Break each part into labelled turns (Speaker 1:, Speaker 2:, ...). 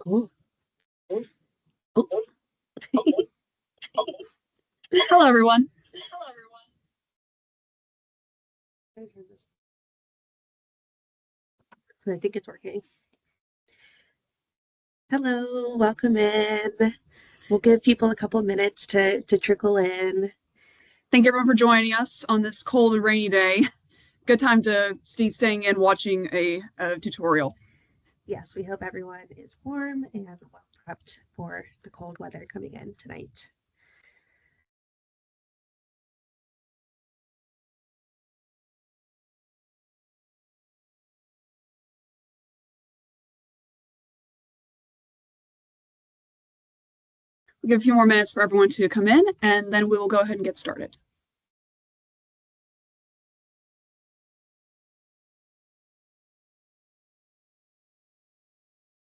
Speaker 1: Oh. Oh.
Speaker 2: Hello, everyone.
Speaker 1: I think it's working. Hello, welcome in. We'll give people a couple minutes to trickle in.
Speaker 2: Thank you everyone for joining us on this cold and rainy day. Good time to staying in watching a tutorial.
Speaker 1: Yes, we hope everyone is warm and well prepped for the cold weather coming in tonight.
Speaker 2: We'll give a few more minutes for everyone to come in, and then we will go ahead and get started.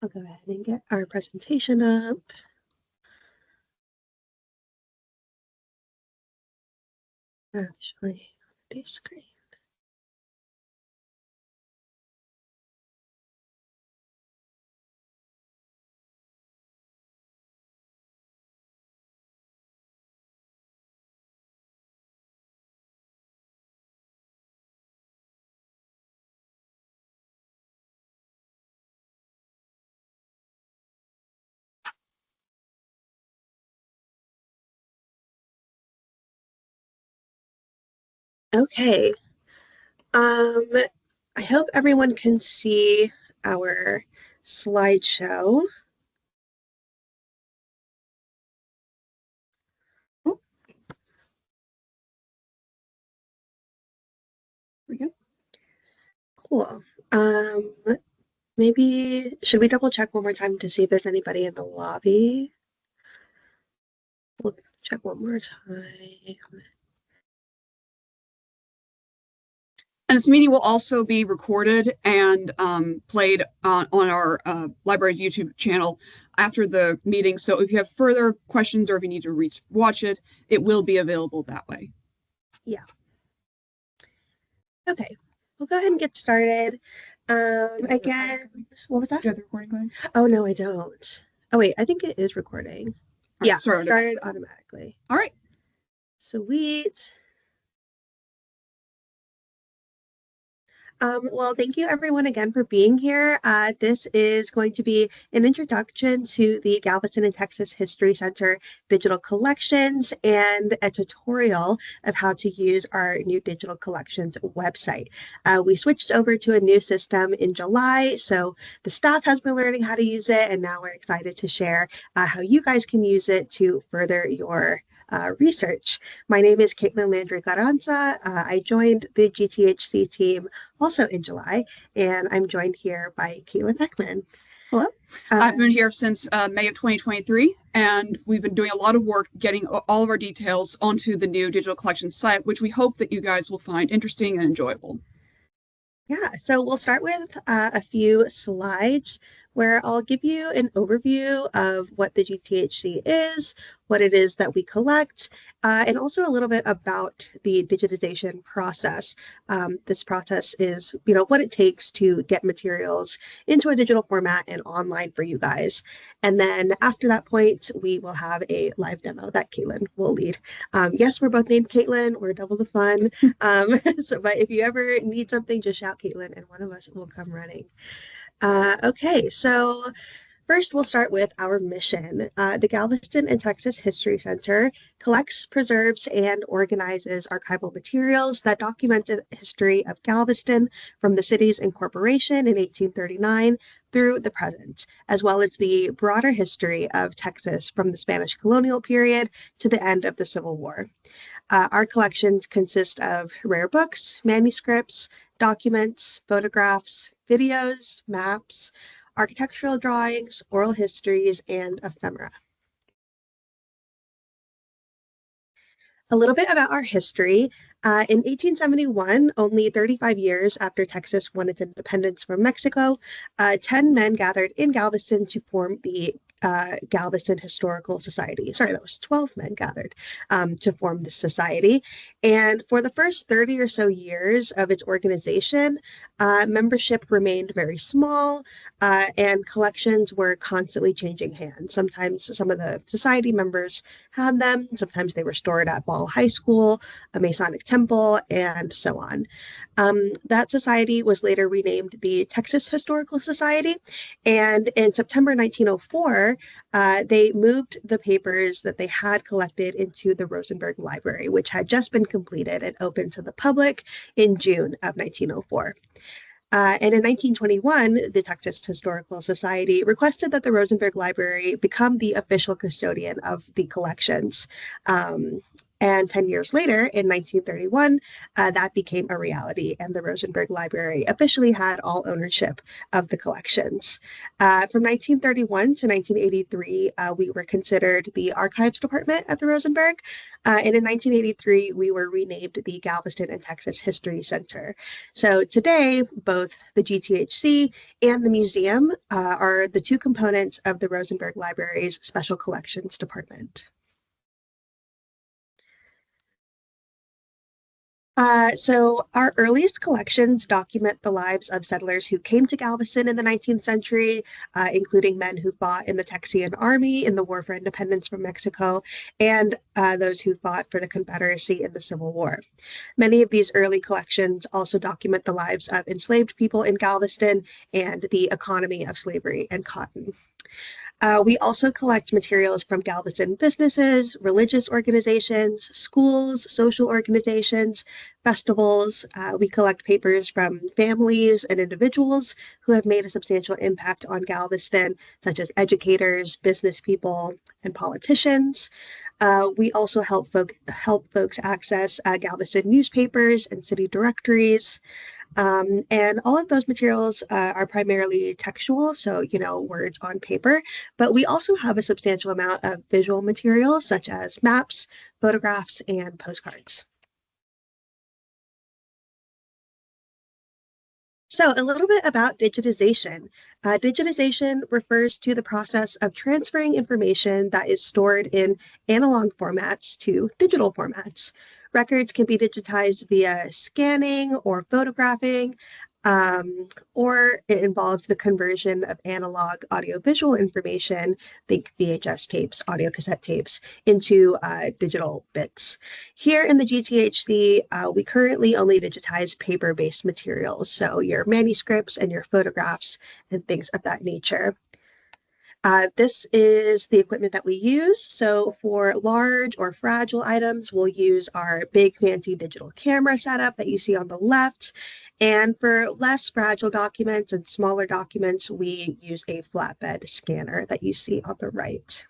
Speaker 1: I'll go ahead and get our presentation up. Actually, on the screen. Okay. I hope everyone can see our slideshow.
Speaker 2: Oh. There we go.
Speaker 1: Cool. Maybe should we double check one more time to see if there's anybody in the lobby? We'll check one more time.
Speaker 2: And this meeting will also be recorded and played on our library's YouTube channel after the meeting. So if you have further questions or if you need to watch it, it will be available that way.
Speaker 1: Yeah. Okay, we'll go ahead and get started. Again, what was that?
Speaker 2: Do you have the recording going?
Speaker 1: Oh, no, I don't. Oh, wait, I think it is recording. Yeah, started automatically.
Speaker 2: All right.
Speaker 1: Sweet. Well, thank you everyone again for being here. This is going to be an introduction to the Galveston Texas History Center Digital Collections and a tutorial of how to use our new Digital Collections website. We switched over to a new system in July, so the staff has been learning how to use it, and now we're excited to share how you guys can use it to further your research. My name is Kaitlen Landry-Carranza. I joined the GTHC team also in July, and I'm joined here by Katelyn Eckmann.
Speaker 2: Hello. I've been here since May of 2023, and we've been doing a lot of work getting all of our details onto the new digital collection site, which we hope that you guys will find interesting and enjoyable.
Speaker 1: Yeah, so we'll start with a few slides where I'll give you an overview of what the GTHC is, what it is that we collect, and also a little bit about the digitization process. This process is, what it takes to get materials into a digital format and online for you guys. And then after that point, we will have a live demo that Katelyn will lead. Yes, we're both named Katelyn. We're double the fun. But if you ever need something, just shout Katelyn and one of us will come running. Okay, so first, we'll start with our mission. The Galveston Texas History Center collects, preserves, and organizes archival materials that document the history of Galveston from the city's incorporation in 1839 through the present, as well as the broader history of Texas from the Spanish colonial period to the end of the Civil War. Our collections consist of rare books, manuscripts, documents, photographs, videos, maps, architectural drawings, oral histories, and ephemera. A little bit about our history. In 1871, only 35 years after Texas won its independence from Mexico, 10 men gathered in Galveston to form the Galveston Historical Society. Sorry, that was 12 men gathered to form this society. And for the first 30 or so years of its organization, membership remained very small, and collections were constantly changing hands. Sometimes some of the society members had them, sometimes they were stored at Ball High School, a Masonic temple, and so on. That society was later renamed the Texas Historical Society, and in September 1904, they moved the papers that they had collected into the Rosenberg Library, which had just been completed and opened to the public in June of 1904. And in 1921, the Texas Historical Society requested that the Rosenberg Library become the official custodian of the collections. And 10 years later, in 1931, that became a reality, and the Rosenberg Library officially had all ownership of the collections. From 1931 to 1983, we were considered the archives department at the Rosenberg, and in 1983, we were renamed the Galveston and Texas History Center. So today, both the GTHC and the museum are the two components of the Rosenberg Library's Special Collections Department. So our earliest collections document the lives of settlers who came to Galveston in the 19th century, including men who fought in the Texian Army in the War for Independence from Mexico, and those who fought for the Confederacy in the Civil War. Many of these early collections also document the lives of enslaved people in Galveston and the economy of slavery and cotton. We also collect materials from Galveston businesses, religious organizations, schools, social organizations, festivals. We collect papers from families and individuals who have made a substantial impact on Galveston, such as educators, business people, and politicians. We also help folks access Galveston newspapers and city directories. And all of those materials are primarily textual, so, words on paper, but we also have a substantial amount of visual material, such as maps, photographs, and postcards. So a little bit about digitization. Digitization refers to the process of transferring information that is stored in analog formats to digital formats. Records can be digitized via scanning or photographing, or it involves the conversion of analog audiovisual information, think VHS tapes, audio cassette tapes, into digital bits. Here in the GTHC, we currently only digitize paper-based materials, so your manuscripts and your photographs and things of that nature. This is the equipment that we use. So for large or fragile items, we'll use our big fancy digital camera setup that you see on the left. And for less fragile documents and smaller documents, we use a flatbed scanner that you see on the right.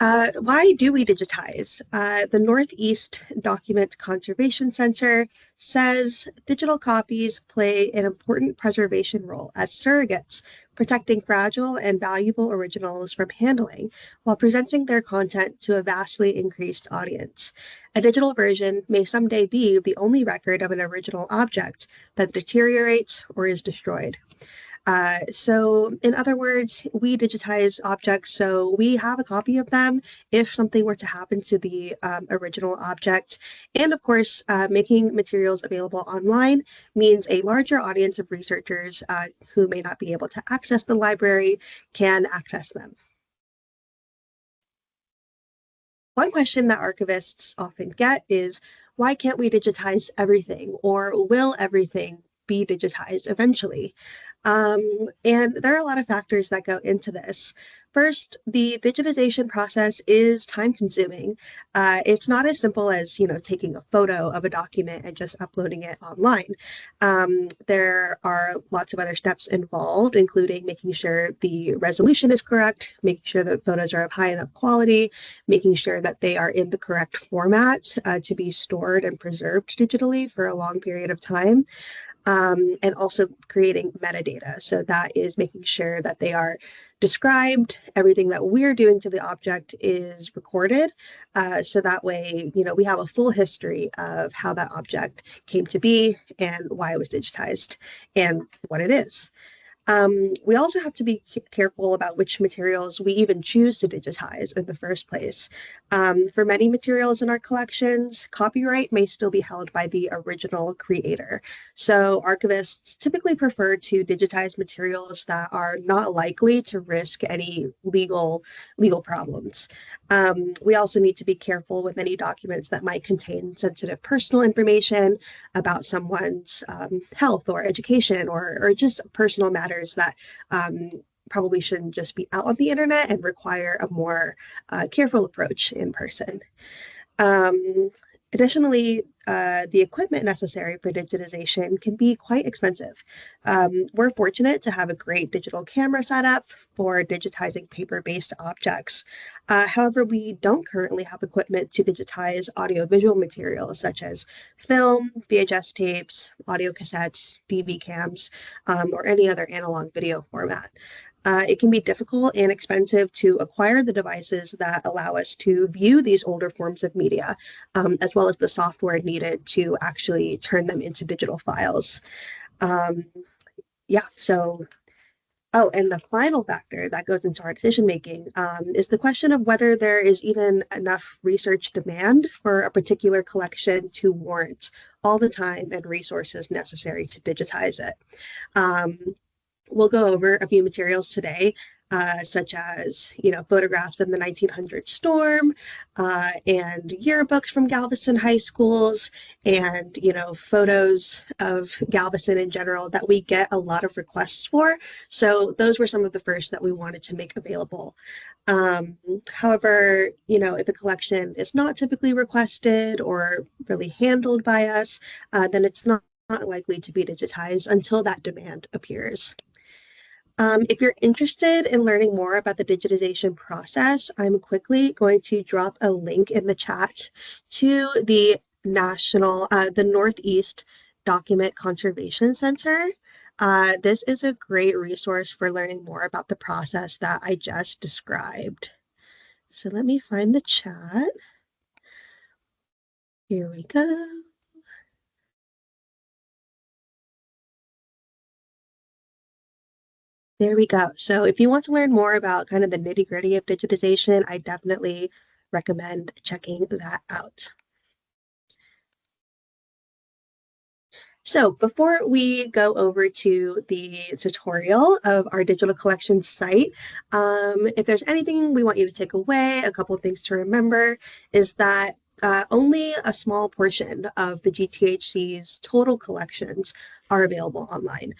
Speaker 1: Why do we digitize? The Northeast Document Conservation Center says digital copies play an important preservation role as surrogates, protecting fragile and valuable originals from handling while presenting their content to a vastly increased audience. A digital version may someday be the only record of an original object that deteriorates or is destroyed. So in other words, we digitize objects so we have a copy of them if something were to happen to the original object. And of course, making materials available online means a larger audience of researchers who may not be able to access the library can access them. One question that archivists often get is, why can't we digitize everything, or will everything be digitized eventually? And there are a lot of factors that go into this. First, the digitization process is time consuming. It's not as simple as, taking a photo of a document and just uploading it online. There are lots of other steps involved, including making sure the resolution is correct, making sure that photos are of high enough quality, making sure that they are in the correct format to be stored and preserved digitally for a long period of time. And also creating metadata. So that is making sure that they are described, everything that we're doing to the object is recorded. So that way, we have a full history of how that object came to be and why it was digitized and what it is. We also have to be careful about which materials we even choose to digitize in the first place. For many materials in our collections, copyright may still be held by the original creator. So archivists typically prefer to digitize materials that are not likely to risk any legal problems. We also need to be careful with any documents that might contain sensitive personal information about someone's health or education or just personal matters that probably shouldn't just be out on the internet and require a more careful approach in person. Um, Additionally, the equipment necessary for digitization can be quite expensive. We're fortunate to have a great digital camera setup for digitizing paper-based objects. However, we don't currently have equipment to digitize audiovisual materials such as film, VHS tapes, audio cassettes, DV cams, or any other analog video format. It can be difficult and expensive to acquire the devices that allow us to view these older forms of media, as well as the software needed to actually turn them into digital files. Um, yeah, so, oh, and the final factor that goes into our decision making is the question of whether there is even enough research demand for a particular collection to warrant all the time and resources necessary to digitize it. Um, we'll go over a few materials today, such as, photographs of the 1900 storm and yearbooks from Galveston high schools and, photos of Galveston in general that we get a lot of requests for. So those were some of the first that we wanted to make available. However, if a collection is not typically requested or really handled by us, then it's not likely to be digitized until that demand appears. If you're interested in learning more about the digitization process, I'm quickly going to drop a link in the chat to the Northeast Document Conservation Center. This is a great resource for learning more about the process that I just described. So let me find the chat. Here we go. There we go. So if you want to learn more about kind of the nitty-gritty of digitization, I definitely recommend checking that out. So before we go over to the tutorial of our digital collections site, if there's anything we want you to take away, a couple of things to remember is that only a small portion of the GTHC's total collections are available online.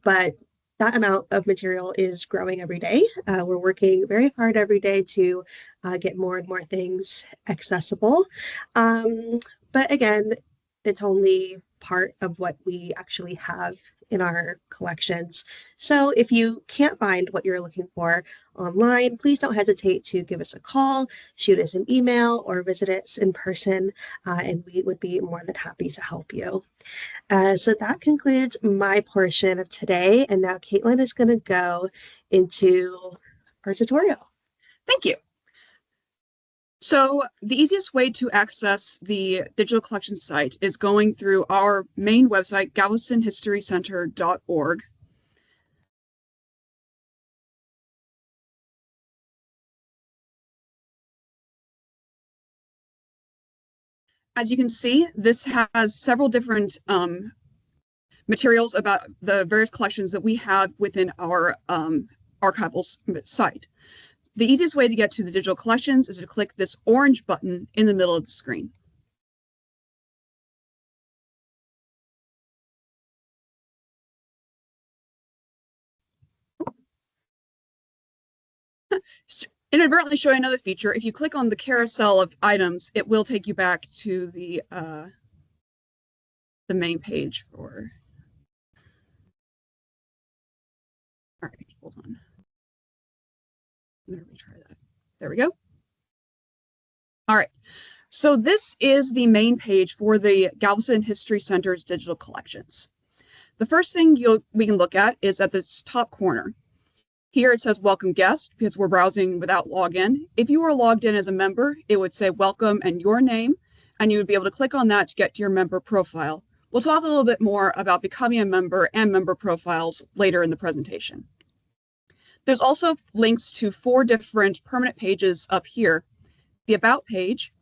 Speaker 1: But that amount of material is growing every day. We're working very hard every day to get more and more things accessible. But again, it's only part of what we actually have in our collections. So if you can't find what you're looking for online, please don't hesitate to give us a call, shoot us an email, or visit us in person, and we would be more than happy to help you. So that concludes my portion of today, and now Katelyn is going to go into our tutorial.
Speaker 2: Thank you. So the easiest way to access the digital collection site is going through our main website, galvestonhistorycenter.org. As you can see, this has several different materials about the various collections that we have within our archival site. The easiest way to get to the digital collections is to click this orange button in the middle of the screen. Inadvertently showing another feature. If you click on the carousel of items, it will take you back to the main page for. All right, hold on. I'm going to retry that. There we go. All right. So this is the main page for the Galveston History Center's digital collections. The first thing we can look at is at the top corner. Here it says welcome guest because we're browsing without login. If you were logged in as a member, it would say welcome and your name, and you would be able to click on that to get to your member profile. We'll talk a little bit more about becoming a member and member profiles later in the presentation. There's also links to 4 different permanent pages up here. The About page,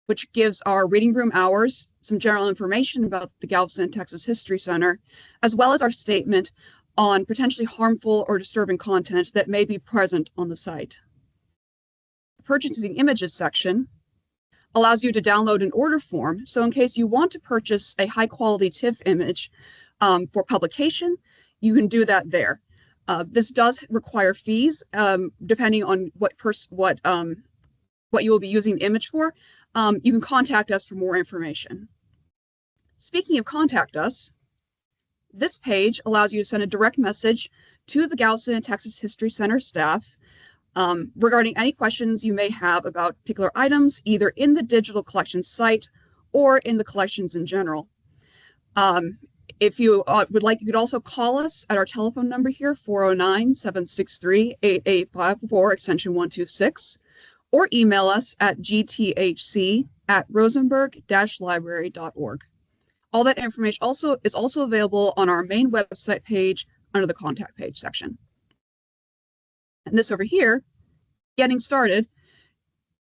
Speaker 2: which gives our reading room hours, some general information about the Galveston Texas History Center, as well as our statement on potentially harmful or disturbing content that may be present on the site. The Purchasing Images section allows you to download an order form, so in case you want to purchase a high-quality TIFF image for publication, you can do that there. This does require fees, depending on what you will be using the image for. You can contact us for more information. Speaking of contact us, this page allows you to send a direct message to the Galveston Texas History Center staff regarding any questions you may have about particular items, either in the digital collections site or in the collections in general. If you would like, you could also call us at our telephone number here, 409-763-8854, extension 126, or email us at gthc@rosenberg-library.org. All that information is also available on our main website page under the contact page section. And this over here, getting started,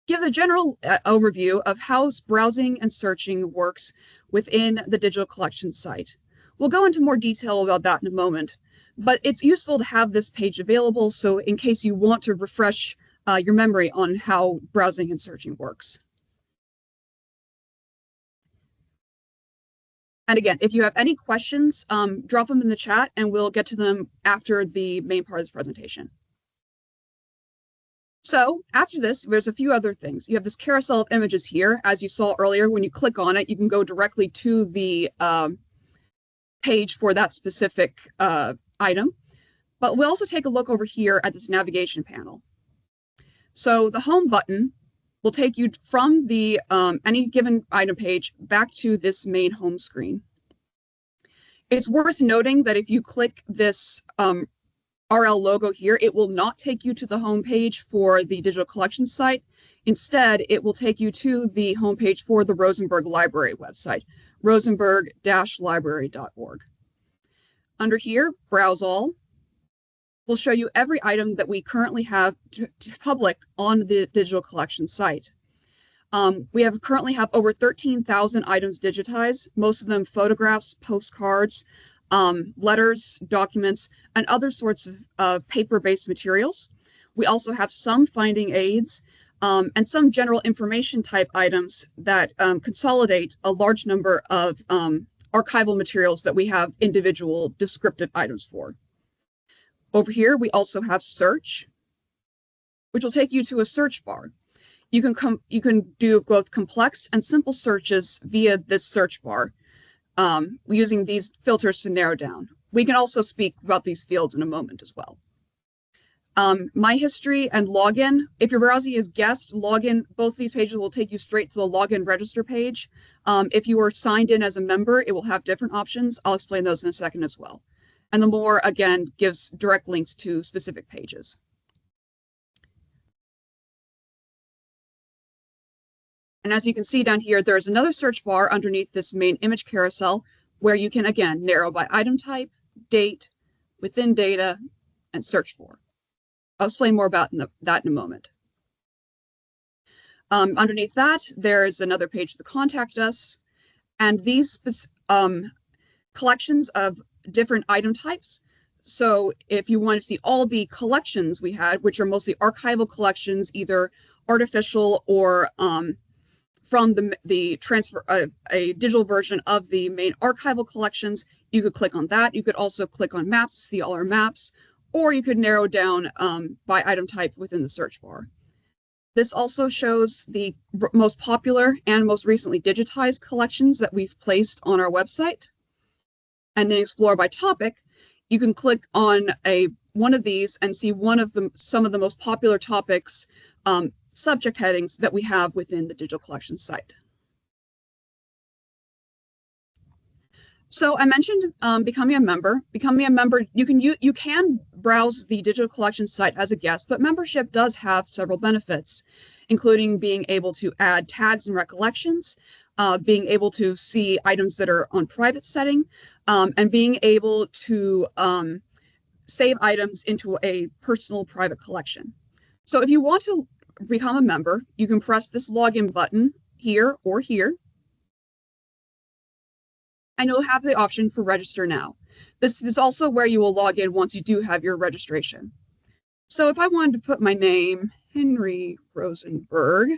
Speaker 2: gives a general overview of how browsing and searching works within the digital collections site. We'll go into more detail about that in a moment, but it's useful to have this page available so in case you want to refresh your memory on how browsing and searching works. And again, if you have any questions, drop them in the chat and we'll get to them after the main part of this presentation. So after this, there's a few other things. You have this carousel of images here. As you saw earlier, when you click on it, you can go directly to the page for that specific item. But we'll also take a look over here at this navigation panel. So the home button will take you from the any given item page back to this main home screen. It's worth noting that if you click this RL logo here, it will not take you to the home page for the digital collections site. Instead, it will take you to the homepage for the Rosenberg Library website, rosenberg-library.org. Under here, Browse All will show you every item that we currently have public on the digital collection site. We currently have over 13,000 items digitized, most of them photographs, postcards, letters, documents, and other sorts of paper-based materials. We also have some finding aids and some general information type items that consolidate a large number of archival materials that we have individual descriptive items for. Over here, we also have search, which will take you to a search bar. You can do both complex and simple searches via this search bar, using these filters to narrow down. We can also speak about these fields in a moment as well. My history and login. If you're browsing as guest, login, both these pages will take you straight to the login register page. If you are signed in as a member, it will have different options. I'll explain those in a second as well. And the more, again, gives direct links to specific pages. And as you can see down here, there's another search bar underneath this main image carousel where you can, again, narrow by item type, date, within data, and search for. I'll explain more about that in a moment. Underneath that, there's another page to contact us. And these collections of different item types. So if you want to see all the collections we had, which are mostly archival collections, either artificial or from the transfer, a digital version of the main archival collections, you could click on that. You could also click on maps, see all our maps, or you could narrow down by item type within the search bar. This also shows the most popular and most recently digitized collections that we've placed on our website. And then explore by topic, you can click on one of these and see some of the most popular topics, subject headings that we have within the digital collections site. So I mentioned becoming a member. Becoming a member, you can browse the digital collections site as a guest, but membership does have several benefits, including being able to add tags and recollections, being able to see items that are on private setting, and being able to save items into a personal private collection. So if you want to become a member, you can press this login button here or here, and you'll have the option for register now. This is also where you will log in once you do have your registration. So if I wanted to put my name, Henry Rosenberg,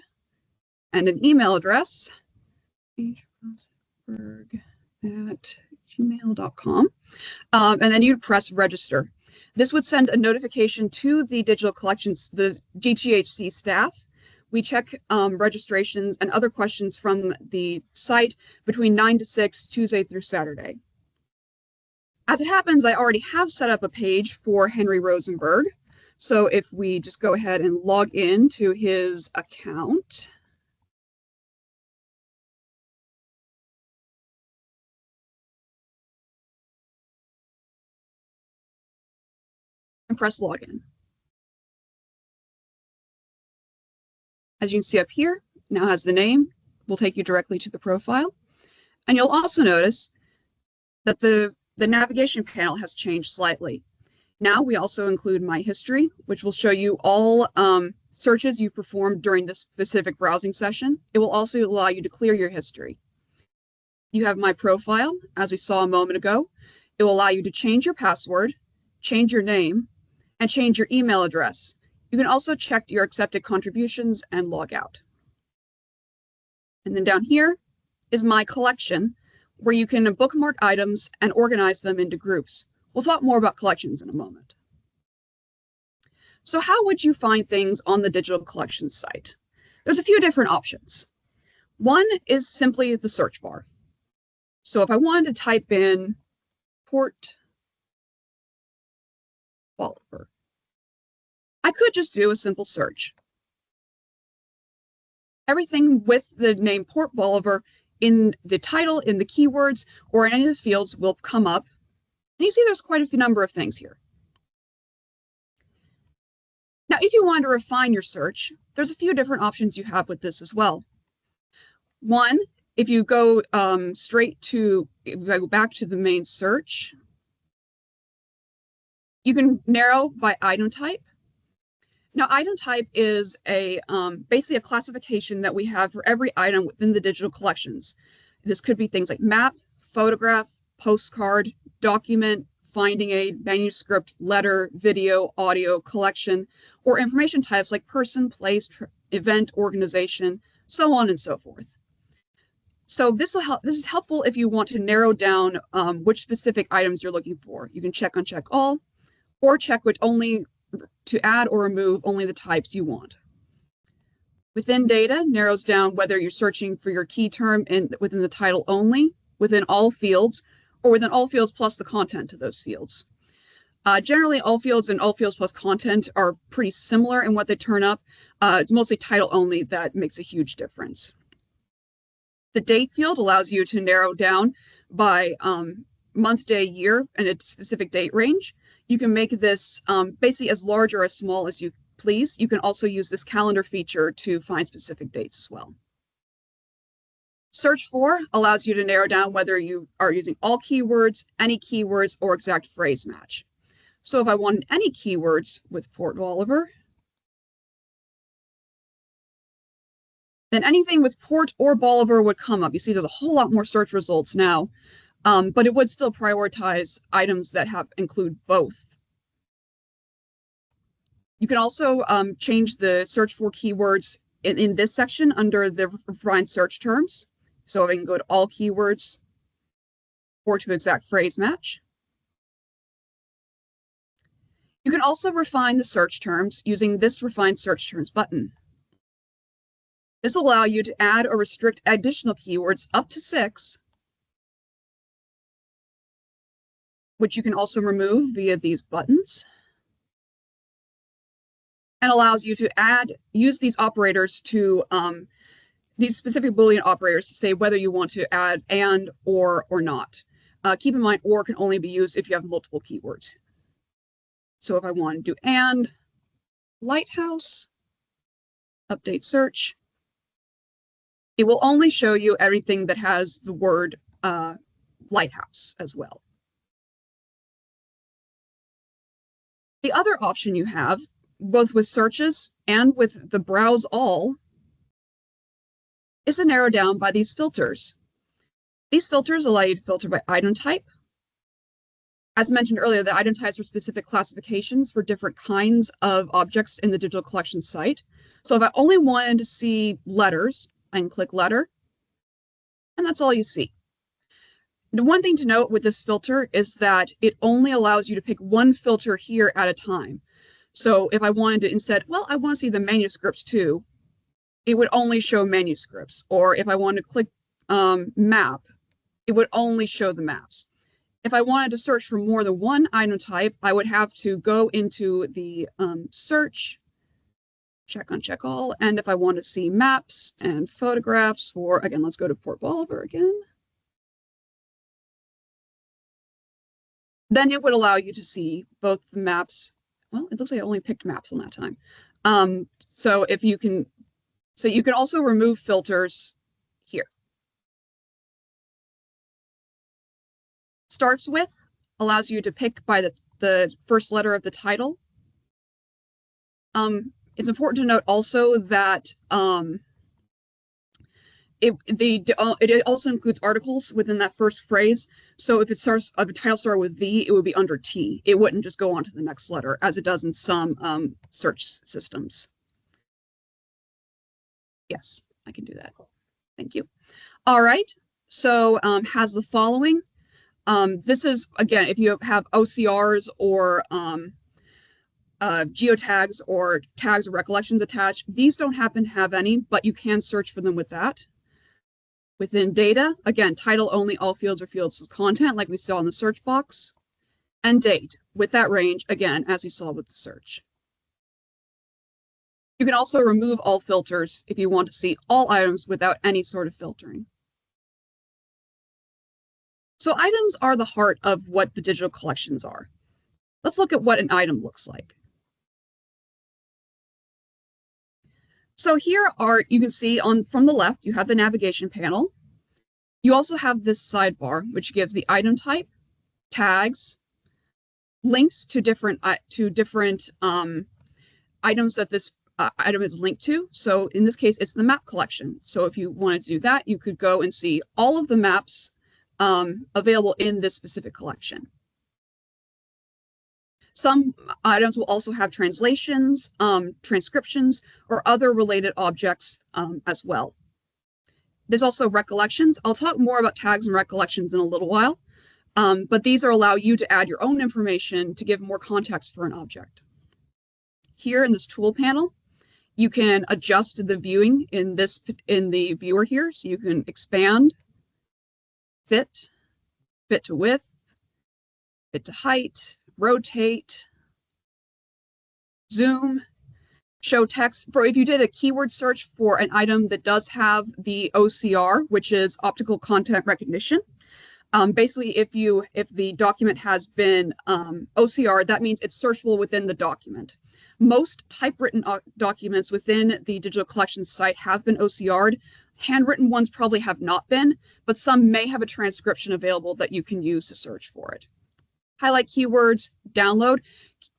Speaker 2: and an email address, hrosenberg@gmail.com, and then you'd press register. This would send a notification to the digital collections, the GTHC staff. We check registrations and other questions from the site between 9 to 6, Tuesday through Saturday. As it happens, I already have set up a page for Henry Rosenberg. So if we just go ahead and log in to his account, and press login. As you can see up here, now has the name, will take you directly to the profile. And you'll also notice that the navigation panel has changed slightly. Now we also include My History, which will show you all searches you performed during this specific browsing session. It will also allow you to clear your history. You have My Profile, as we saw a moment ago. It will allow you to change your password, change your name, and change your email address. You can also check your accepted contributions and log out. And then down here is My Collection, where you can bookmark items and organize them into groups. We'll talk more about collections in a moment. So how would you find things on the digital collections site? There's a few different options. One is simply the search bar. So if I wanted to type in Port Bolivar, I could just do a simple search. Everything with the name Port Bolivar in the title, in the keywords, or in any of the fields will come up. And you see there's quite a number of things here. Now, if you want to refine your search, there's a few different options you have with this as well. One, if you go go back to the main search, you can narrow by item type. Now, item type is basically a classification that we have for every item within the digital collections. This could be things like map, photograph, postcard, document, finding aid, manuscript, letter, video, audio, collection, or information types like person, place, event, organization, so on and so forth. So this is helpful if you want to narrow down which specific items you're looking for. You can check uncheck all, or check which only to add or remove only the types you want. Within data narrows down whether you're searching for your key term within the title only, within all fields, or within all fields plus the content of those fields. Generally, all fields and all fields plus content are pretty similar in what they turn up. It's mostly title only that makes a huge difference. The date field allows you to narrow down by month, day, year, and a specific date range. You can make this basically as large or as small as you please. You can also use this calendar feature to find specific dates as well. Search for allows you to narrow down whether you are using all keywords, any keywords, or exact phrase match. So if I wanted any keywords with Port Bolivar, then anything with Port or Bolivar would come up. You see there's a whole lot more search results now, but it would still prioritize items that include both. You can also change the search for keywords in this section under the refined search terms. So I can go to all keywords or to exact phrase match. You can also refine the search terms using this refined search terms button. This will allow you to add or restrict additional keywords up to 6, which you can also remove via these buttons, and allows you to use these operators to these specific Boolean operators to say whether you want to add and or not. Keep in mind, or can only be used if you have multiple keywords. So if I want to do and lighthouse, update search, It will only show you everything that has the word lighthouse as well. The other option you have, both with searches and with the browse all, is to narrow down by these filters. These filters allow you to filter by item type. As mentioned earlier, the item types are specific classifications for different kinds of objects in the digital collection site. So if I only wanted to see letters, I can click letter, and that's all you see. The one thing to note with this filter is that it only allows you to pick one filter here at a time. So if I wanted to instead, well, I want to see the manuscripts too, it would only show manuscripts. Or if I wanted to click map, it would only show the maps. If I wanted to search for more than one item type, I would have to go into the search, check all. And if I want to see maps and photographs for, again, let's go to Port Bolivar again. Then it would allow you to see both the maps. Well, it looks like I only picked maps on that time. So you can also remove filters here. Starts with allows you to pick by the first letter of the title. It's important to note also that it also includes articles within that first phrase. So if it starts a title started with the, it would be under T. It wouldn't just go on to the next letter as it does in some search systems. Yes, I can do that. Thank you. All right. So has the following. This is, again, if you have OCRs or geotags or tags or recollections attached, these don't happen to have any, but you can search for them with that. Within data, again, title only, all fields or fields as content, like we saw in the search box. And date, with that range, again, as we saw with the search. You can also remove all filters if you want to see all items without any sort of filtering. So items are the heart of what the digital collections are. Let's look at what an item looks like. So here you can see from the left, you have the navigation panel. You also have this sidebar, which gives the item type, tags, links to different items that this item is linked to. So in this case, it's the map collection. So if you wanted to do that, you could go and see all of the maps available in this specific collection. Some items will also have translations, transcriptions, or other related objects as well. There's also recollections. I'll talk more about tags and recollections in a little while, but these allow you to add your own information to give more context for an object. Here in this tool panel, you can adjust the viewing in the viewer here. So you can expand, fit to width, fit to height, rotate, zoom, show text. If you did a keyword search for an item that does have the OCR, which is optical content recognition, basically if the document has been OCR, that means it's searchable within the document. Most typewritten documents within the digital collections site have been OCR'd. Handwritten ones probably have not been, but some may have a transcription available that you can use to search for it. Highlight keywords, download.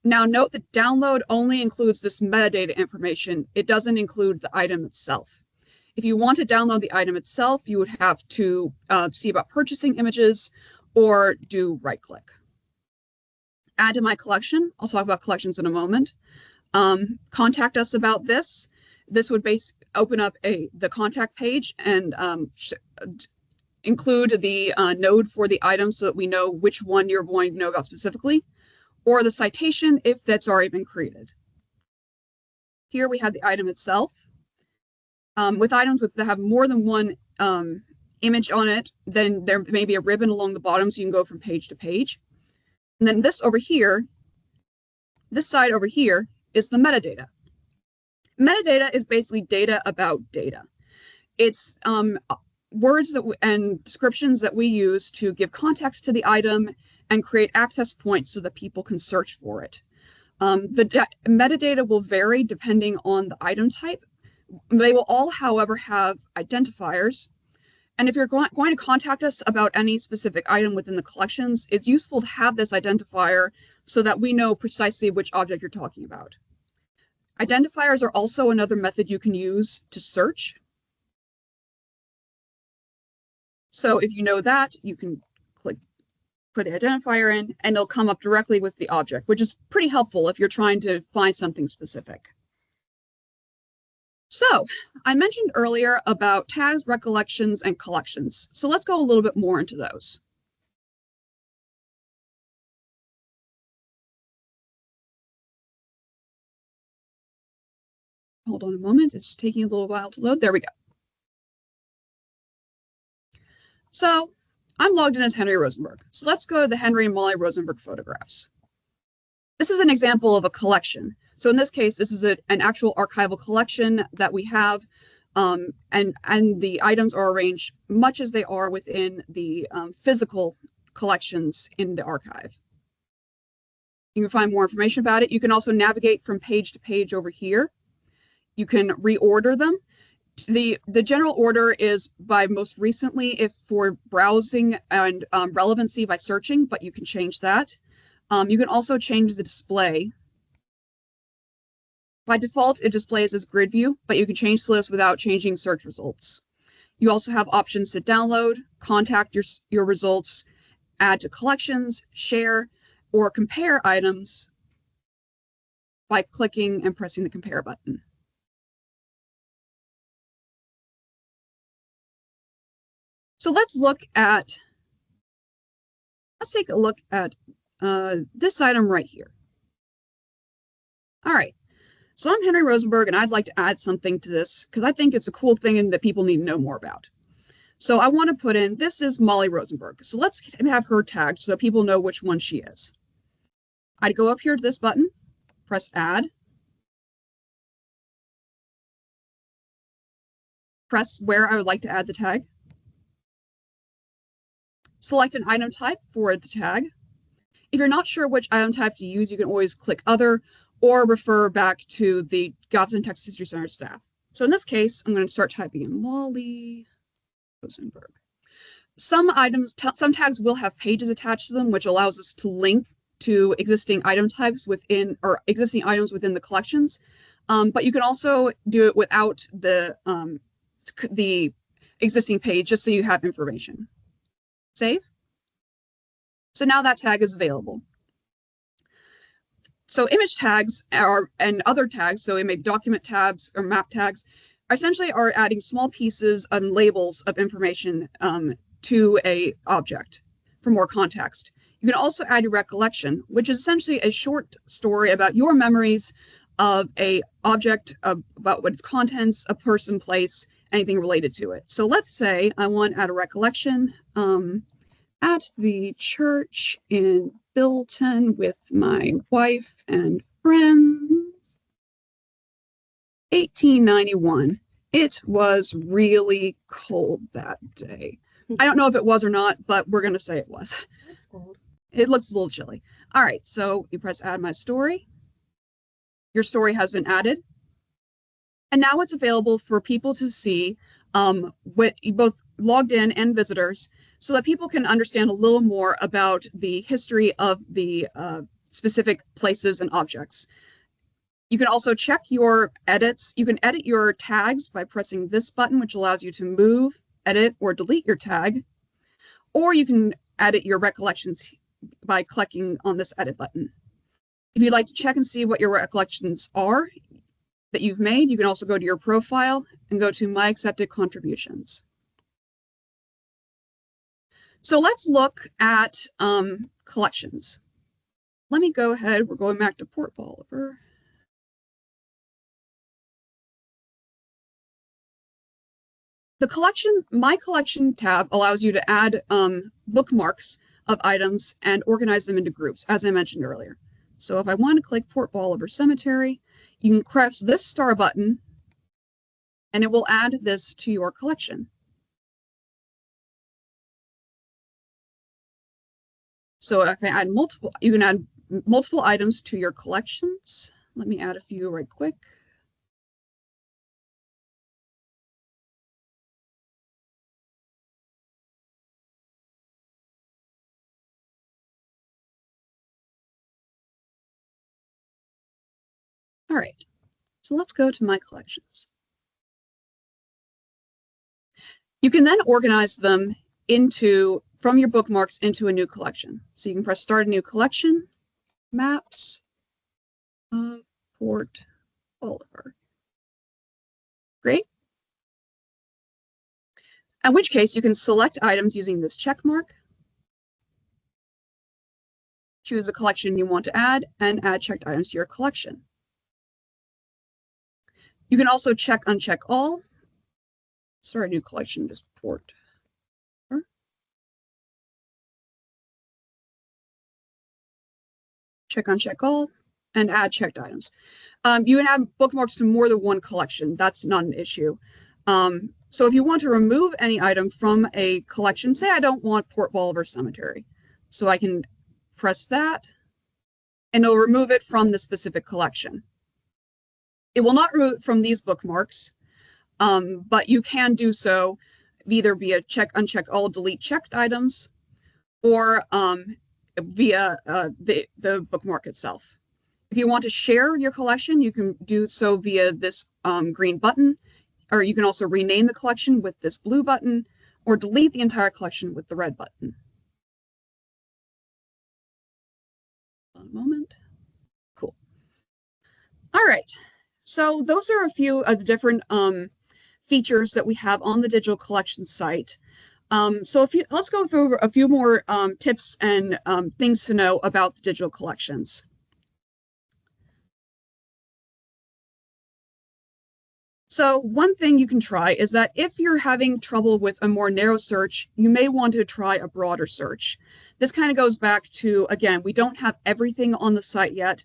Speaker 2: Now note that download only includes this metadata information. It doesn't include the item itself. If you want to download the item itself, you would have to see about purchasing images or do right click. Add to my collection. I'll talk about collections in a moment. Contact us about this. This would open up the contact page and include the node for the item so that we know which one you're wanting to know about specifically, or the citation if that's already been created. Here we have the item itself. With items that have more than one image on it, then there may be a ribbon along the bottom so you can go from page to page. And then this side over here is the metadata. Metadata is basically data about data. It's words and descriptions that we use to give context to the item and create access points so that people can search for it. The metadata will vary depending on the item type, They will all, however, have identifiers. And if you're going to contact us about any specific item within the collections, it's useful to have this identifier so that we know precisely which object you're talking about. Identifiers are also another method you can use to search. So if you know that, you can click, put the identifier in, and it'll come up directly with the object, which is pretty helpful if you're trying to find something specific. So I mentioned earlier about tags, recollections, and collections. So let's go a little bit more into those. Hold on a moment, it's taking a little while to load. There we go. So I'm logged in as Henry Rosenberg. So let's go to the Henry and Molly Rosenberg photographs. This is an example of a collection. So in this case, this is an actual archival collection that we have, and the items are arranged much as they are within the physical collections in the archive. You can find more information about it. You can also navigate from page to page over here. You can reorder them. The general order is by most recently, if for browsing and relevancy by searching, but you can change that. You can also change the display. By default, it displays as grid view, but you can change the list without changing search results. You also have options to download, contact your results, add to collections, share, or compare items by clicking and pressing the compare button. So let's take a look at this item right here. All right. So I'm Henry Rosenberg, and I'd like to add something to this because I think it's a cool thing that people need to know more about. So I want to put in, this is Molly Rosenberg. So let's have her tagged so that people know which one she is. I'd go up here to this button, press add, press where I would like to add the tag, select an item type for the tag. If you're not sure which item type to use, you can always click other or refer back to the Galveston Texas History Center staff. So in this case, I'm going to start typing in Molly Rosenberg. Some tags will have pages attached to them, which allows us to link to existing item types within, or existing items within the collections. But you can also do it without the existing page, just so you have information. Save. So now that tag is available. So image tags and other tags, so it may be document tags or map tags, essentially are adding small pieces and labels of information to a object for more context. You can also add your recollection, which is essentially a short story about your memories of a object, about what its contents, a person, place, anything related to it. So let's say I want to add a recollection at the church in Bilton with my wife and friends. 1891. It was really cold that day. I don't know if it was or not, but we're going to say it was. It's cold. It looks a little chilly. All right, so you press add my story. Your story has been added. And now it's available for people to see, both logged in and visitors, so that people can understand a little more about the history of the specific places and objects. You can also check your edits. You can edit your tags by pressing this button, which allows you to move, edit, or delete your tag. Or you can edit your recollections by clicking on this edit button. If you'd like to check and see what your recollections are that you've made, you can also go to your profile and go to My Accepted Contributions. So let's look at collections. Let me go ahead. We're going back to Port Bolivar. The collection, My Collection tab allows you to add bookmarks of items and organize them into groups, as I mentioned earlier. So if I want to click Port Bolivar Cemetery, you can press this star button, and it will add this to your collection. So if I add multiple, you can add multiple items to your collections. Let me add a few right quick. All right, so let's go to my collections. You can then organize them from your bookmarks into a new collection. So you can press start a new collection, maps of Port Oliver. Great. In which case you can select items using this check mark, choose a collection you want to add, and add checked items to your collection. You can also check uncheck all. Start a new collection, just Port. Check uncheck all, and add checked items. You can add bookmarks to more than one collection. That's not an issue. So if you want to remove any item from a collection, say I don't want Port Bolivar Cemetery, so I can press that, and it'll remove it from the specific collection. It will not remove it from these bookmarks, but you can do so either via check, uncheck all, delete checked items, or via the bookmark itself. If you want to share your collection, you can do so via this green button, or you can also rename the collection with this blue button, or delete the entire collection with the red button. One moment. Cool. All right. So those are a few of the different features that we have on the digital collections site. So let's go through a few more tips and things to know about the digital collections. So one thing you can try is that if you're having trouble with a more narrow search, you may want to try a broader search. This kind of goes back to, again, we don't have everything on the site yet,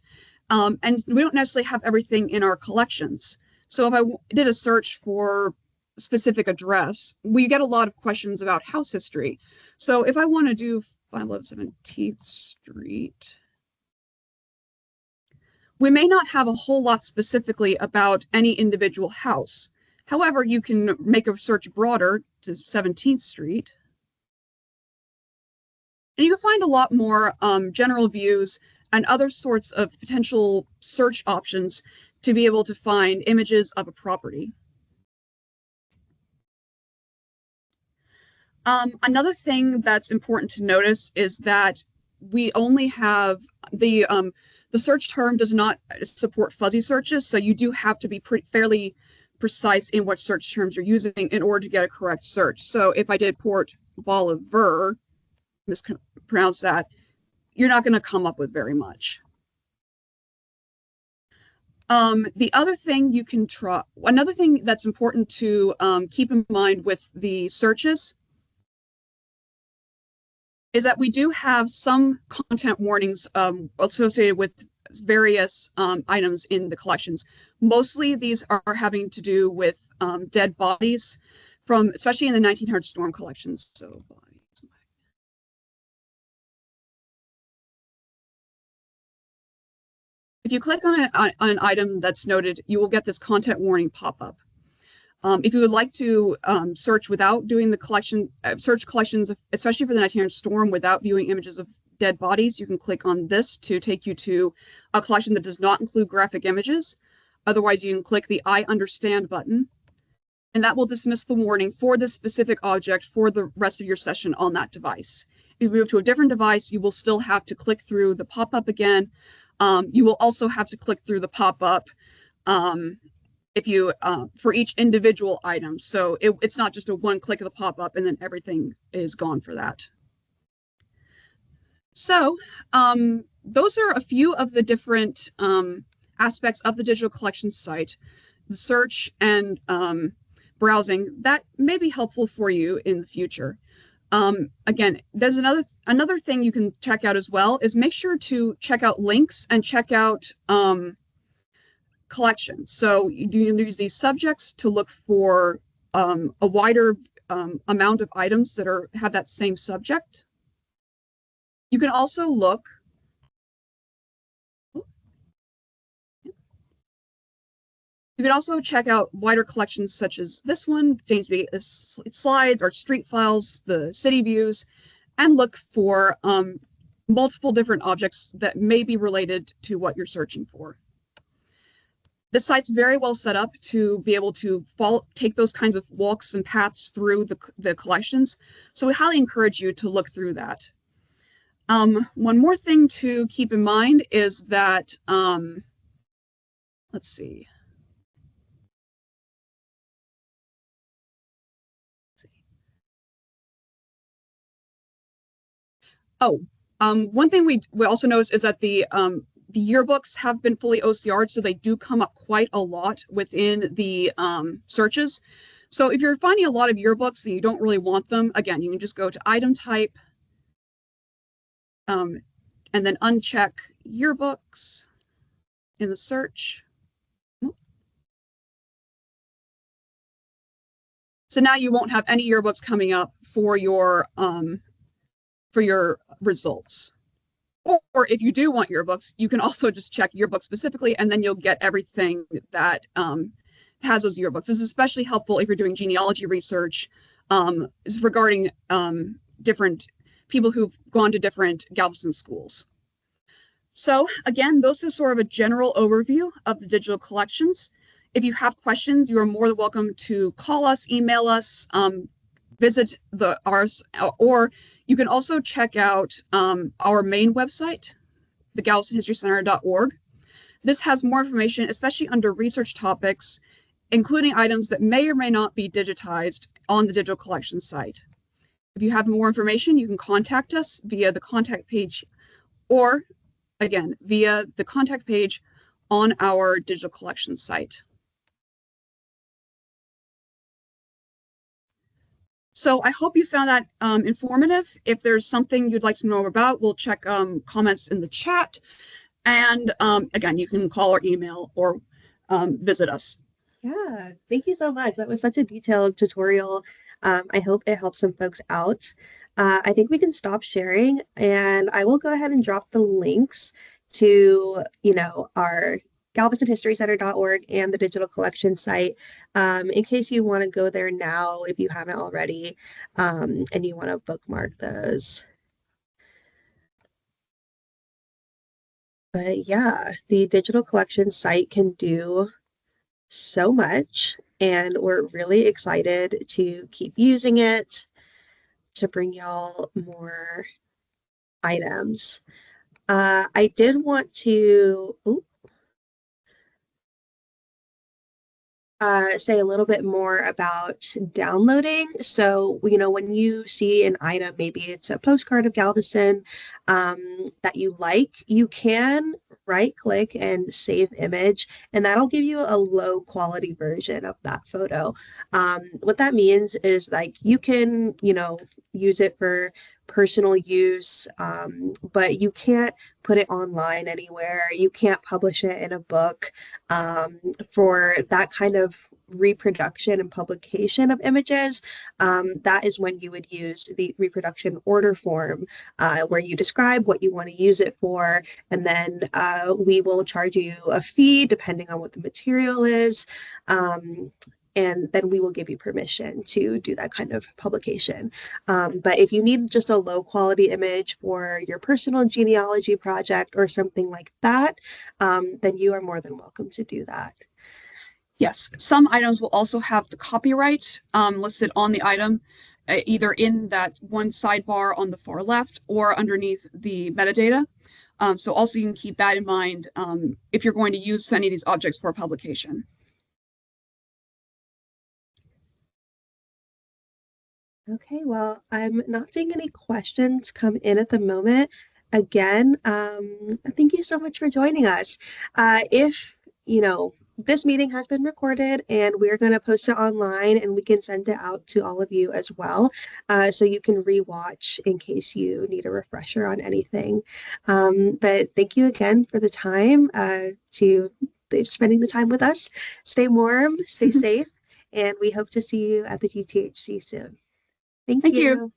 Speaker 2: and we don't necessarily have everything in our collections. So if I did a search for a specific address, we get a lot of questions about house history. So if I want to do 511 17th Street, we may not have a whole lot specifically about any individual house. However, you can make a search broader to 17th Street. And you can find a lot more general views and other sorts of potential search options to be able to find images of a property. Another thing that's important to notice is that we only have the search term does not support fuzzy searches, so you do have to be fairly precise in what search terms you're using in order to get a correct search. So if I did Port Bolivar, mispronounce that, you're not going to come up with very much. The other thing you can try, another thing that's important to keep in mind with the searches is that we do have some content warnings associated with various items in the collections. Mostly these are having to do with dead bodies from, especially in the 1900 storm collections. So if you click on an item that's noted, you will get this content warning pop up. If you would like to search without doing the search collections, especially for the 1900 storm, without viewing images of dead bodies, you can click on this to take you to a collection that does not include graphic images. Otherwise, you can click the I understand button, and that will dismiss the warning for this specific object for the rest of your session on that device. If you move to a different device, you will still have to click through the pop-up again. You will also have to click through the pop-up if you for each individual item. So it's not just a one click of the pop-up and then everything is gone for that. So those are a few of the different aspects of the digital collections site, the search and browsing that may be helpful for you in the future. Again, there's another thing you can check out as well is make sure to check out links and check out collections. So you can use these subjects to look for a wider amount of items that have that same subject. You can also look. You can also check out wider collections such as this one, James B. Slides, or street files, the city views, and look for multiple different objects that may be related to what you're searching for. the site's very well set up to be able to take those kinds of walks and paths through the collections. So we highly encourage you to look through that. One more thing to keep in mind is that, let's see. Oh, one thing we also noticed is that the yearbooks have been fully OCR'd, so they do come up quite a lot within the searches. So if you're finding a lot of yearbooks and you don't really want them, again, you can just go to item type and then uncheck yearbooks in the search. So now you won't have any yearbooks coming up for your results. Or if you do want yearbooks, you can also just check yearbook specifically, and then you'll get everything that has those yearbooks. This is especially helpful if you're doing genealogy research regarding different people who've gone to different Galveston schools. So again, those are sort of a general overview of the digital collections. If you have questions, you are more than welcome to call us, email us, visit ours, or you can also check out our main website, the galvestonhistorycenter.org. This has more information, especially under research topics, including items that may or may not be digitized on the digital collections site. If you have more information, you can contact us via the contact page, or again, via the contact page on our digital collections site. So I hope you found that informative. If there's something you'd like to know about, we'll check comments in the chat. And again, you can call or email or visit us.
Speaker 1: Yeah, thank you so much. That was such a detailed tutorial. I hope it helps some folks out. I think we can stop sharing, and I will go ahead and drop the links to, our galvestonhistorycenter.org and the digital collection site, in case you want to go there now if you haven't already, and you want to bookmark those. But yeah, the digital collection site can do so much, and we're really excited to keep using it to bring y'all more items. I did want to say a little bit more about downloading. So, when you see an item, maybe it's a postcard of Galveston that you like, you can right click and save image, and that'll give you a low quality version of that photo. What that means is like you can, use it for personal use, but you can't put it online anywhere. You can't publish it in a book. For that kind of reproduction and publication of images, that is when you would use the reproduction order form, where you describe what you want to use it for, and then we will charge you a fee depending on what the material is. And then we will give you permission to do that kind of publication. But if you need just a low quality image for your personal genealogy project or something like that, then you are more than welcome to do that.
Speaker 2: Yes, some items will also have the copyright listed on the item, either in that one sidebar on the far left or underneath the metadata. So also you can keep that in mind if you're going to use any of these objects for publication.
Speaker 1: Okay, well, I'm not seeing any questions come in at the moment. Again, thank you so much for joining us. If, this meeting has been recorded and we're going to post it online, and we can send it out to all of you as well, so you can rewatch in case you need a refresher on anything. But thank you again for the time, to spending the time with us. Stay warm, stay safe, and we hope to see you at the GTHC soon. Thank you.